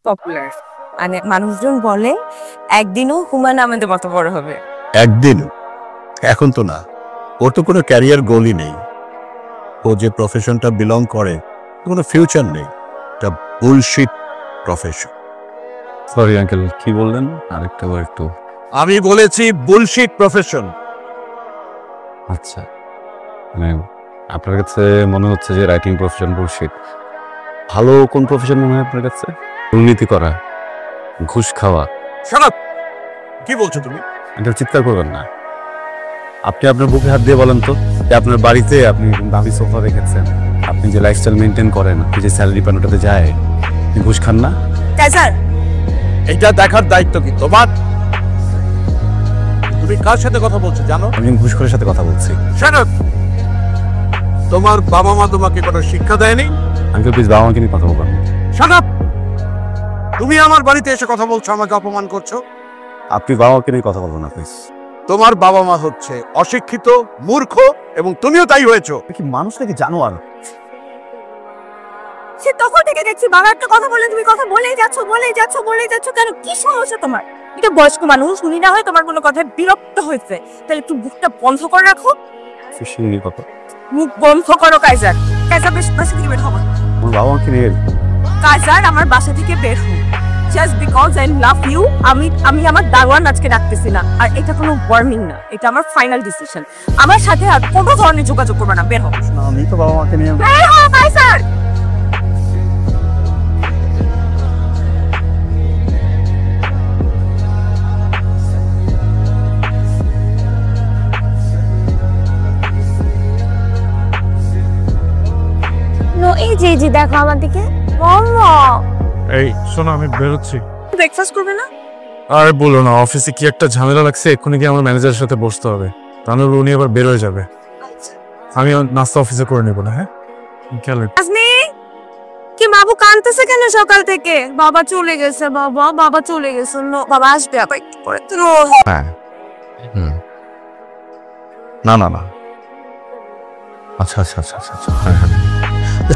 Popular, মানে মানুষজন বলে একদিনও হুমায়ুন আহমেদের মতো বড় হবে। একদিন? এখন তো না, ওর তো কোনো ক্যারিয়ার গোলই নেই। ও যে প্রফেশনটা বিলং করে কোনো ফিউচার নেই, এটা বুলশিট প্রফেশন। সরি আঙ্কেল, কি বললেন আরেকটা বার একটু? আমি বলেছি বুলশিট প্রফেশন। আচ্ছা, মানে আপনার কাছে মনে হচ্ছে যে রাইটিং প্রফেশন বুলশিট। ভালো কোন প্রফেশন মনে হয় আপনার কাছে? দুর্নীতি করা, ঘুষ খাওয়া। Shut up! কি বলছো তুমি? আঙ্কেল চিৎকার করবেন না। আপনি আপনার বুকে হাত দিয়ে বলেন তো যে আপনার বাড়িতে আপনি দামি সোফা রেখেছেন, আপনি যে লাইফস্টাইল মেনটেন করেন, আপনি যে স্যালারি পান ওটাতে যায়, আপনি ঘুষ খান না? স্যার, এটা দেখার দায়িত্ব কি তোমার? তুমি কার সাথে কথা বলছো জানো? আমি ঘুষখোরের সাথে কথা বলছি। Shut up! তোমার বাবা মা তোমাকে কোনো শিক্ষা দেয়নি? আঙ্কেল প্লিজ বাবা মাকে নিয়ে কথা বলবেন। Shut up! তুমি আমার বাড়িতে এসে কথা বলছো, আমাকে অপমান করছো। আপনি বাবা মাকে নিয়ে কথা বলবেন না প্লিজ। তোমার বাবা মা হচ্ছে অশিক্ষিত, মূর্খ, এবং তুমিও তাই হয়েছো। কি মানুষ নাকি জানোয়ার? সে তখন থেকে দেখছি বাবা একটা কথা বলে তুমি কথা বলেই যাচ্ছ কেন? কি সমস্যা তোমার? এটা বয়স্ক মানুষ, শুনি না হয় তোমার কোনো কথায় বিরক্ত হয়েছে, তাহলে একটু বুকটা বন্ধ করে রাখো। কথা মুখ বন্ধ করো কাইজার। কাইজার বাসা থেকে বের হবো। আমার বাবা মাকে নিয়ে কাইজার আমার বাসা থেকে বের হো। Just because I love you, আমি আমার দারোয়ান আজকে রাখতেছি না। আর এটা কোনো ওয়ার্নিং না, এটা আমার ফাইনাল ডিসিশন। আমার সাথে আর কোনো ধরনের যোগাযোগ করবে না, বের হো। আমি তো বাবা মাকে নিয়ে বের হো কাইজার। এই যে দেখো আমার দিকে। এই শোনো, আমি বেরোচ্ছি। ব্রেকফাস্ট করবে না? আর বলো না, অফিসে কি একটা ঝামেলা লাগছে, এক্ষুনি গিয়ে আমার ম্যানেজারের সাথে বসতে হবে, তাহলে উনি আবার বের হয়ে যাবে। আমি নাস্তা অফিসে করে নেবো না। হ্যাঁ, আজমি কি বাবু কাঁদতেছে কেন সকাল থেকে? বাবা চলে গেছে, বাবা চলে গেছে। বাবা আসবে আবার একটু পরে। হ্যাঁ না না না আচ্ছা আচ্ছা আচ্ছা আচ্ছা আচ্ছা হ্যাঁ হ্যাঁ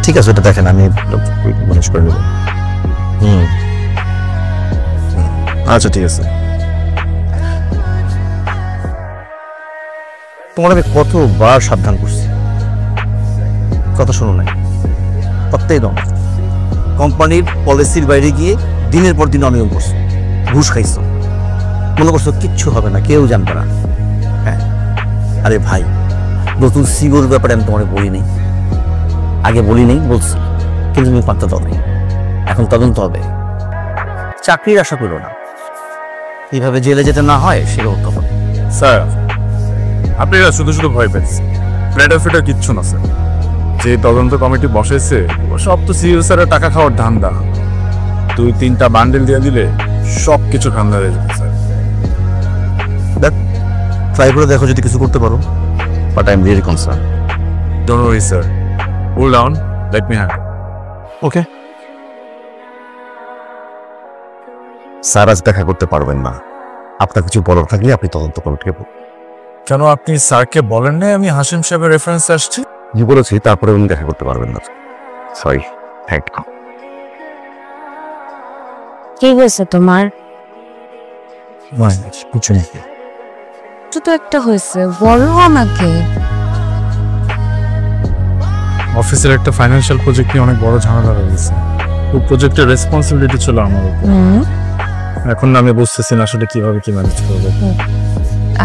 ঠিক আছে, এটা দেখেন আমি ম্যানেজ করে নেব। আচ্ছা ঠিক আছে। তোমার আমি কতবার সাবধান করছি, কথা শোনো নাই। প্রত্যেক দম কোম্পানির পলিসির বাইরে গিয়ে দিনের পর দিন অনিয়ম করছো, ঘুষ খাইছো, মনে করছো কিচ্ছু হবে না, কেউ জানবে না। হ্যাঁ আরে ভাই, নতুন সিওর ব্যাপারে আমি তোমার বলি নেই, আগে বলি নেই বলছি, কিন্তু তুমি পাত্তা দাও নাই। এখন তদন্ত হবে, চাকরির আশা করো না, এইভাবে জেলে যেতে না হয় সেটা হতে হবে। স্যার আপনি শুধু শুধু ভয় পেয়েছেন, ব্রেডার ফেটার কিচ্ছু না স্যার। যে তদন্ত কমিটি বসেছে সব তো সিইও স্যারের টাকা খাওয়ার ধান্দা। 2-3টা বান্ডেল দিয়ে দিলে সব কিছু ঠান্ডা হয়ে যাবে স্যার। দেখ ট্রাই করে দেখো যদি কিছু করতে পারো, but I am really concern. Don't worry sir, cool down, let me have. Okay sir আজ দেখা করতে পারবেন না, আপনার কিছু বলার থাকলে আপনি তদন্ত কমিটিকে বলুন। কেন আপনি স্যারকে বলেন না আমি হাসিম সাহেবের রেফারেন্স আসছি? জি বলেছি, তারপরে উনি দেখা করতে পারবেন না। Sorry, thank you. কি হয়েছে তোমার? কিছু নেই। তো একটা হয়েছে, বলো আমাকে। অফিসের একটা ফাইন্যান্সিয়াল প্রজেক্ট নিয়ে অনেক বড় ঝামেলা হয়ে গেছে। ওই প্রজেক্টের রেসপন্সিবিলিটি ছিল আমার উপর। এখন না আমি বুঝতেছি না আসলে কিভাবে কি ম্যানেজ করবো।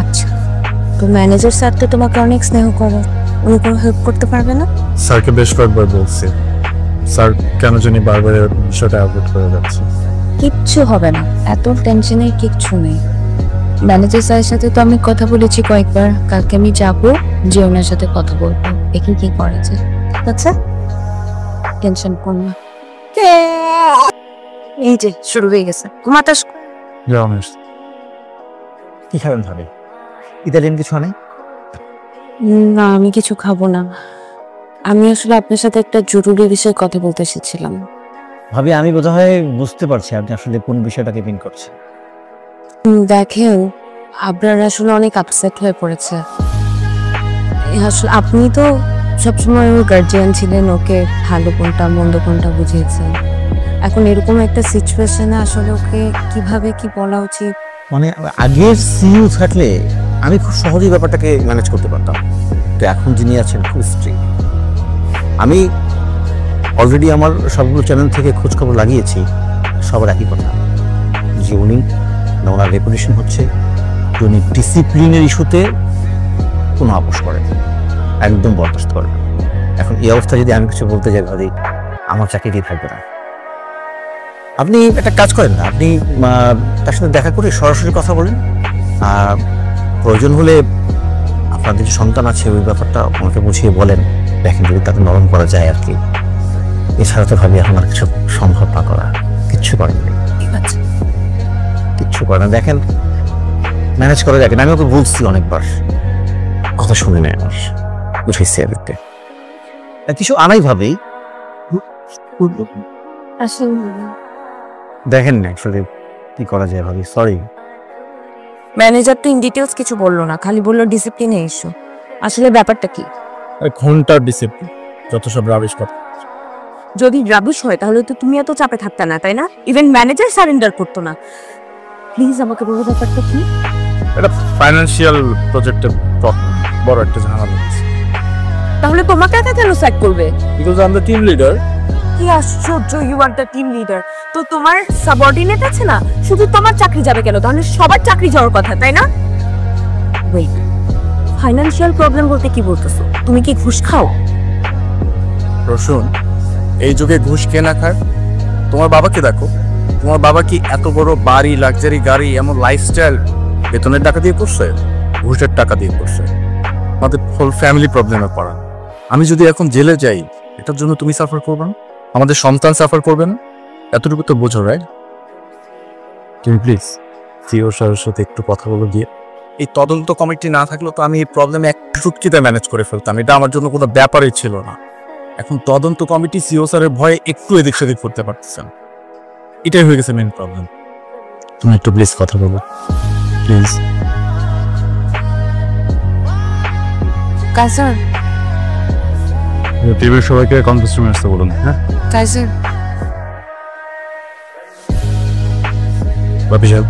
আচ্ছা, তো ম্যানেজার স্যার তো তোমাকে অনেক স্নেহ করে, উনি কোনো হেল্প করতে পারবে না? স্যারকে বেশ কয়েকবার বলছি, স্যার কেন জানি বারবার বিষয়টা অ্যাভয়েড করে যাচ্ছে। কিচ্ছু হবে না, এত টেনশনের কিচ্ছু নেই। ম্যানেজার স্যারের সাথে তো আমি কথা বলেছি কয়েকবার, কালকে আমি যাবো, যে ওনার সাথে কথা বলবো, দেখি কি করা যায়। আচ্ছা টেনশন করো না। এই যে শুরু হয়ে গেছে, ঘুমাতে কি খাবেন ভাবে? ইতালিয়ান কিছু আনে? না, আমি কিছু খাবো না। আমি আসলে আপনার সাথে একটা জরুরি বিষয়ে কথা বলতে এসেছিলাম। ভাবি আমি বোধহয় বুঝতে পারছি আপনি আসলে কোন বিষয়টাকে মিন করছেন। দেখেন, আবরার আসলে অনেক আপসেট হয়ে পড়েছে। আসলে আপনি তো সবসময় ওর গার্জিয়ান ছিলেন, ওকে ভালো কোনটা মন্দ কোনটা বুঝিয়েছেন। এখন এরকম একটা সিচুয়েশনে আসলে ওকে কিভাবে কি বলা উচিত? মানে আগের সিইও থাকলে আমি খুব সহজেই ব্যাপারটাকে ম্যানেজ করতে পারতাম, তো এখন যিনি আছেন খুব স্ট্রিক্ট। আমি অলরেডি আমার সবগুলো চ্যানেল থেকে খোঁজখবর লাগিয়েছি, সবার একই কথা যে উনি না, ওনার রেপুটেশন হচ্ছে যে উনি ডিসিপ্লিনের ইস্যুতে কোনো আপোষ করেন, একদম বরদাস্ত করেন না। এখন এই অবস্থা যদি আমি কিছু বলতে যাই ভাবি আমার চাকরিটি থাকবে না। আপনি একটা কাজ করেন না, আপনি তার সাথে দেখা করে সরাসরি কথা বলেন, প্রয়োজন হলে আপনাদের যে সন্তান আছে ওই ব্যাপারটা আমাকে বুঝিয়ে বলেন, দেখেন যদি তাকে নরম করা যায় আর কি। এছাড়া তো ভাবি এখন আর কিছু সম্ভব না করা, কিচ্ছু করেন নেই, ঠিক আছে, কিচ্ছু করে না। দেখেন ম্যানেজ করে দেখেন, আমি ওকে বলছি অনেকবার, কথা শুনে নেয় আমার, বুঝেছি আরেকটা কিছু আনাই ভাবেই আসলে দেখেন না আসলে কি করা যায় ভাবি, সরি। ম্যানেজার তো ইন ডিটেলস কিছু বললো না, খালি বললো ডিসিপ্লিনে ইস্যু। আসলে ব্যাপারটা কি? ঘন্টার ডিসিপ্লিন যত সব রাবিশ কথা। যদি রাবিশ হয় তাহলে তো তুমি এত চাপে থাকতে না, তাই না? ইভেন ম্যানেজার সারেন্ডার করতো না। প্লিজ আমাকে বলো ব্যাপারটা কি? এটা ফাইন্যান্সিয়াল প্রজেক্টের প্রবলেম, বড় একটা ঝামেলা হয়েছে। তাহলে তোমাকে একা কেন স্যাক করবে? Because I am the team leader. কি আশ্চর্য, you are the team leader. তো তোমার সাবঅর্ডিনেট আছে না, শুধু তোমার চাকরি যাবে কেন? তাহলে সবার চাকরি যাওয়ার কথা, তাই না? ওয়েট, ফাইন্যান্সিয়াল প্রবলেম বলতে কি বলতেছো? তুমি কি ঘুষ খাও? রসুন, এই যুগে ঘুষ কে না খায়? তোমার বাবাকে দেখো, তোমার বাবা কি এত বড় বাড়ি, লাক্সারি গাড়ি, এমন লাইফস্টাইল বেতনের টাকা দিয়ে করছে? ঘুষের টাকা দিয়ে করছে। আমাদের হোল ফ্যামিলি প্রবলেমে পড়া। আমি যদি এখন জেলে যাই, এটার জন্য তুমি সাফার করবে না, আমাদের সন্তান সাফার করবে না? এতটুকু তো বোঝো, রাইট? তুমি প্লিজ সিও স্যারের সাথে একটু কথা বলো গিয়ে। এই তদন্ত কমিটি না থাকলেও তো আমি এই প্রবলেমে এক চুটকিতে ম্যানেজ করে ফেলতাম, এটা আমার জন্য কোনো ব্যাপারই ছিল না। এখন তদন্ত কমিটি সিও স্যারের ভয়ে একটু এদিক সেদিক করতে পারতেছেন, এটাই হয়ে গেছে মেন প্রবলেম। তুমি একটু প্লিজ কথা বলো, প্লিজ। কাইসার, টিভির সবাইকে কনফারেন্স রুমে আসতে বলুন। হ্যাঁ কাইসার, বাপি সাহেব,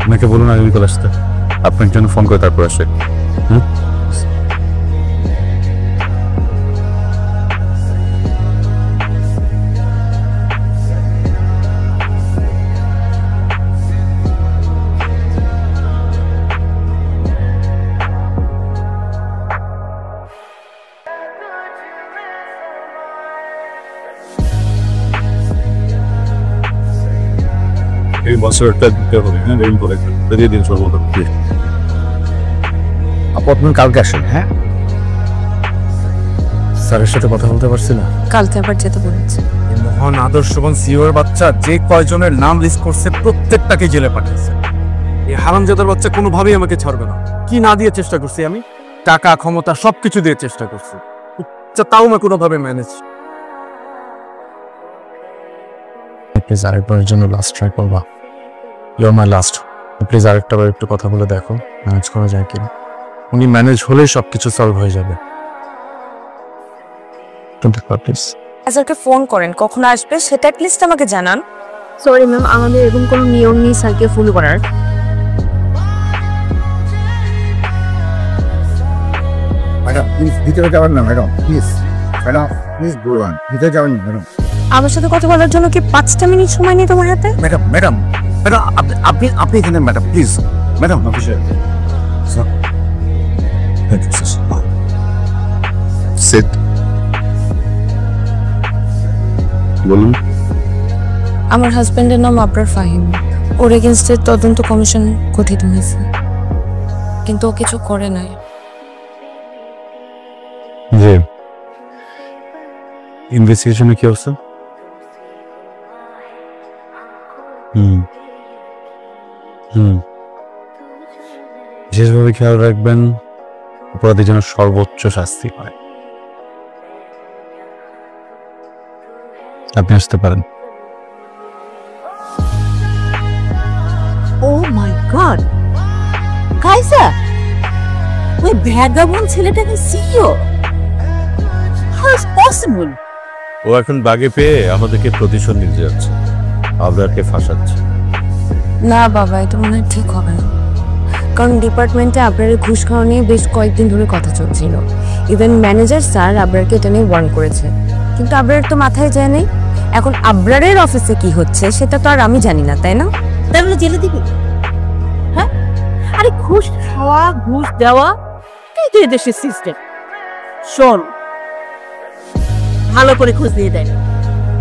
আপনাকে বলুন আগে বিকেল আসতে, আপনার জন্য ফোন করে তারপর আসে। হুম, এই বছরটা দিতে হবে। হ্যাঁ, রেল করে দিয়ে দিন সব বলতে। আপু আপনি কালকে আসেন। হ্যাঁ, স্যারের সাথে কথা বলতে পারছি না। কালকে আবার যেতে বলেছে। এই মহান আদর্শবান সিওর বাচ্চা যে কয়জনের নাম লিস্ট করছে প্রত্যেকটাকে জেলে পাঠিয়েছে। এই হারামজাদার বাচ্চা কোনোভাবেই আমাকে ছাড়বে না। কি না দিয়ে চেষ্টা করছি আমি? টাকা, ক্ষমতা সবকিছু দিয়ে চেষ্টা করছি, তাও আমি কোনোভাবে ম্যানেজ। প্লিজ আরেকবারের জন্য লাস্ট ট্রাই করবা। You are my last. Please আরেকটা বার একটু কথা বলে দেখো ম্যানেজ করা যায় কিনা। উনি ম্যানেজ হলেই সবকিছু সলভ হয়ে যাবে। প্লিজ স্যারকে ফোন করেন, কখন আসবে সেটা অ্যাটলিস্ট আমাকে জানান। সরি ম্যাম, আমাদের এরকম কোনো নিয়ম নেই স্যারকে ফোন করার। ম্যাডাম প্লিজ ভিতরে যাবেন না ম্যাডাম, প্লিজ ম্যাডাম, প্লিজ বলবেন ভিতরে যাবেন না ম্যাডাম। আমার সাথে কথা বলার জন্য কি 5টা মিনিট সময় নেই তোমার হাতে? ম্যাডাম ম্যাডাম ম্যাডাম আপনি আপনি এখানে ম্যাডাম প্লিজ ম্যাডাম অফিসে সিট বলুন। আমার হাজবেন্ডের নাম আবরার ফাহিম। ওর এগেনস্টে তদন্ত কমিশন গঠিত হয়েছে, কিন্তু ও কিছু করে নাই। জি, ইনভেস্টিগেশনে কি অবস্থা? বিশেষভাবে খেয়াল রাখবেন অপরাধীর যেন সর্বোচ্চ শাস্তি পায়। আপনি আসতে পারেন। ও মাই গড, কাইসা ওই ভ্যাগাবন ছেলেটাকে সিইও? How is possible? ও এখন বাগে পেয়ে আমাদেরকে প্রতিশোধ নিতে যাচ্ছে, আবরারকে ফাঁসাচ্ছে। না বাবা, এটা মনে হয় ঠিক হবে না। কারণ ডিপার্টমেন্টে আবরারের ঘুষ খাওয়া নিয়ে বেশ কয়েকদিন ধরে কথা চলছিল। ইভেন ম্যানেজার স্যার আবরারকে এটা নিয়ে ওয়ার্ন করেছে, কিন্তু আবরারের তো মাথায় যায় নেই। এখন আবরারের অফিসে কি হচ্ছে সেটা তো আর আমি জানি না, তাই না? তাই বলে জেলে দিবি? হ্যাঁ, আরে ঘুষ খাওয়া ঘুষ দেওয়া এই তো এদেশের সিস্টেম। শোন, ভালো করে খোঁজ দিয়ে দেয়,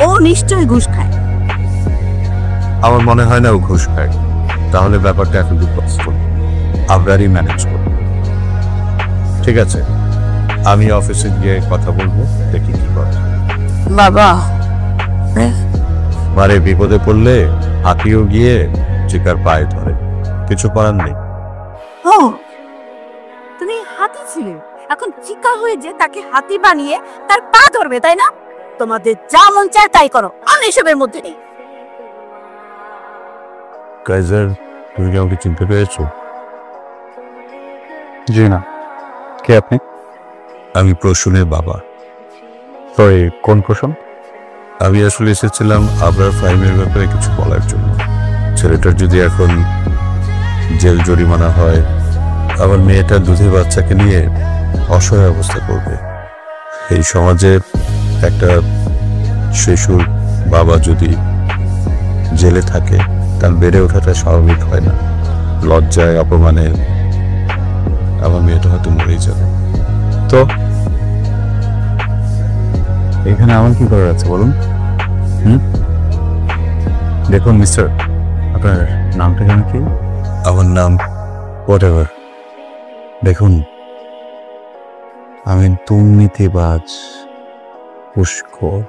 ও নিশ্চয়ই ঘুষ খায়। আমার মনে হয় না ও ঘুষ খায়, তাহলে ব্যাপারটা এখন বিপস্ত, আবরারই ম্যানেজ করবে। ঠিক আছে, আমি অফিসে গিয়ে কথা বলবো, দেখি কি করে। বাবা, মারে বিপদে পড়লে হাতিও গিয়ে চিকার পায়ে ধরে, কিছু করার নেই। ও, তুমি হাতি ছিলে, এখন চিকা হয়ে যে তাকে হাতি বানিয়ে তার পা ধরবে, তাই না? তোমাদের যা মন চায় তাই করো, আমি এসবের মধ্যে নেই। কাইজার, তুমি কি আমাকে চিনতে পেরেছো? জি না, কে আপনি? আমি প্রসূনের বাবা। সরি, কোন প্রশ্ন? আমি আসলে এসেছিলাম আবরার ফাইমের ব্যাপারে কিছু বলার জন্য। ছেলেটার যদি এখন জেল জরিমানা হয়, আমার মেয়েটার দুধের বাচ্চাকে নিয়ে অসহায় অবস্থা করবে। এই সমাজে একটা শিশুর বাবা যদি জেলে থাকে, তার বেড়ে ওঠাটা স্বাভাবিক হয় না। লজ্জায় অপমানে আমার মেয়েটা হয়তো মরেই যাবে। তো এখানে আমার কি করার আছে বলুন? দেখুন মিস্টার, আপনার নামটা জানেন কি? আমার নাম হোয়াট এভার। দেখুন, আমি দুর্নীতিবাজ, ঘুষখোর,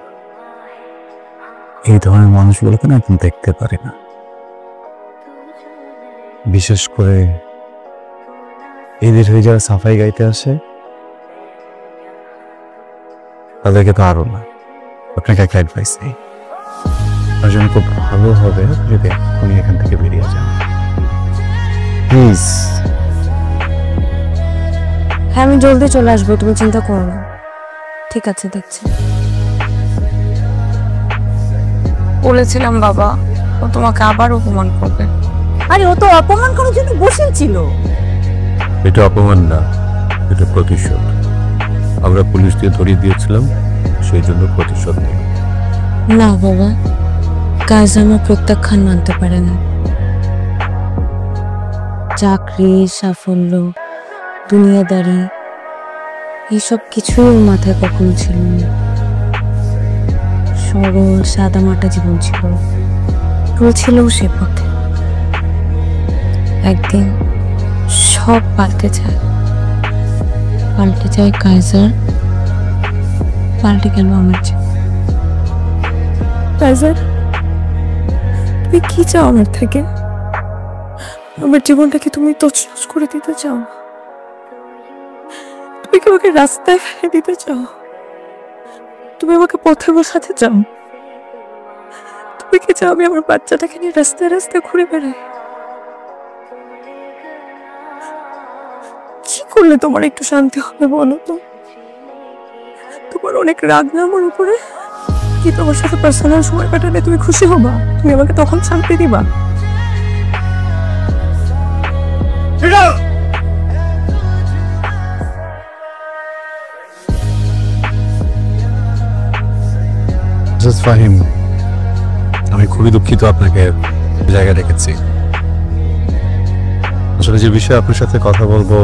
এই ধরনের মানুষগুলোকে না এখন দেখতে পারি না। বিশেষ করে এদের হয়ে যারা সাফাই গাইতে আসে, তাদেরকে তো আরো না। আপনাকে একটা অ্যাডভাইস নেই, তার জন্য খুব ভালো হবে যদি এখনই এখান থেকে বেরিয়ে যান, প্লিজ। হ্যাঁ, আমি জলদি চলে আসবো, তুমি চিন্তা করো না। ঠিক আছে, দেখছি। বলেছিলাম বাবা, ও তোমাকে আবার অপমান করবে। আরে ও তো অপমান করার জন্য বসেছিল। এটা অপমান না, এটা প্রতিশোধ। আমরা পুলিশ দিয়ে ধরিয়ে দিয়েছিলাম, সেই জন্য প্রতিশোধ নেই। না বাবা, কাজ আমার প্রত্যাখ্যান মানতে পারে না। চাকরি, সাফল্য, দুনিয়াদারি, এইসব কিছুই ওর মাথায় কখনো ছিল না। সরল সাদামাটা জীবন ছিল, চলছিল সে পথে। একদিন সব পাল্টে যায়, পাল্টে যায় কাইজার, পাল্টে গেল আমার জীবন। কাইজার, তুমি কি চাও আমার থেকে? আমার জীবনটাকে তুমি তছনছ করে দিতে চাও? তুমি কি আমাকে রাস্তায় ফেলে দিতে চাও? তুমি আমাকে পথে বসাতে চাও? তুমি কি চাও আমি আমার বাচ্চাটাকে নিয়ে রাস্তায় রাস্তায় ঘুরে বেড়াই? কি করলে তোমার একটু শান্তি হবে বলো তো? তোমার অনেক রাগ না আমার উপরে? কি তোমার সাথে পার্সোনাল সময় কাটালে তুমি খুশি হবা? তুমি আমাকে তখন শান্তি দিবা? ফাহিম, আমি খুবই দুঃখিত আপনাকে জায়গা রেখেছি। আসলে যে বিষয়ে আপনার সাথে কথা বলবো,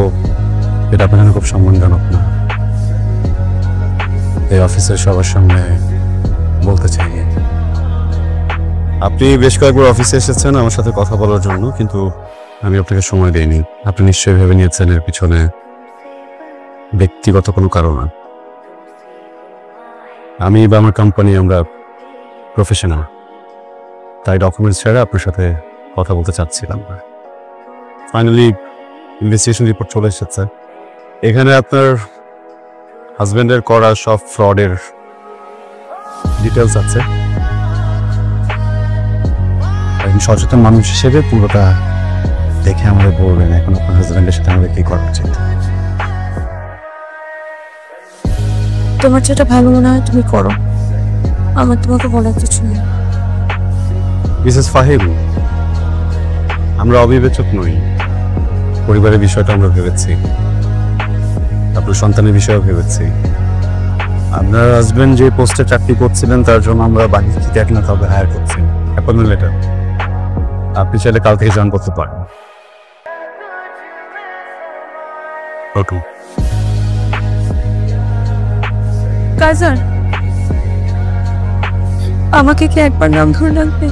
এটা আপনার জন্য খুব সম্মানজনক না। এই অফিসের সবার সামনে বলতে চাই। আপনি বেশ কয়েকবার অফিসে এসেছেন আমার সাথে কথা বলার জন্য, কিন্তু আমি আপনাকে সময় দিইনি। আপনি নিশ্চয়ই ভেবে নিয়েছেন এর পিছনে ব্যক্তিগত কোনো কারণ। আমি বা আমার কোম্পানি, আমরা প্রফেশনাল, তাই ডকুমেন্টস ছাড়া আপনার সাথে কথা বলতে চাচ্ছিলাম না। ফাইনালি ইনভেস্টিগেশন রিপোর্ট চলে এসেছে। এখানে আপনার হাজব্যান্ডের করা সব ফ্রডের ডিটেলস আছে। একজন সচেতন মানুষ হিসেবে পুরোটা দেখে আমাদের বলবেন এখন আপনার হাজব্যান্ডের সাথে আমাদের কি করা উচিত। তোমার যেটা ভালো মনে হয় তুমি করো। আমার তোমাকে বলার কিছু নেই। মিসেস ফাহিম, আমরা অবিবেচক নই। পরিবারের বিষয়টা আমরা ভেবেছি, আপনার সন্তানের বিষয়েও ভেবেছি। আপনার হাজবেন্ড যে পোস্টে চাকরি করছিলেন তার জন্য আমরা বাড়ি থেকে এক না কাউকে হায়ার করছি। অ্যাপয়েন্টমেন্ট লেটার আপনি চাইলে কাল থেকে জয়েন করতে পারেন। ওকে। কাজার, আমাকে কি একবার নাম ধরে রাখবে?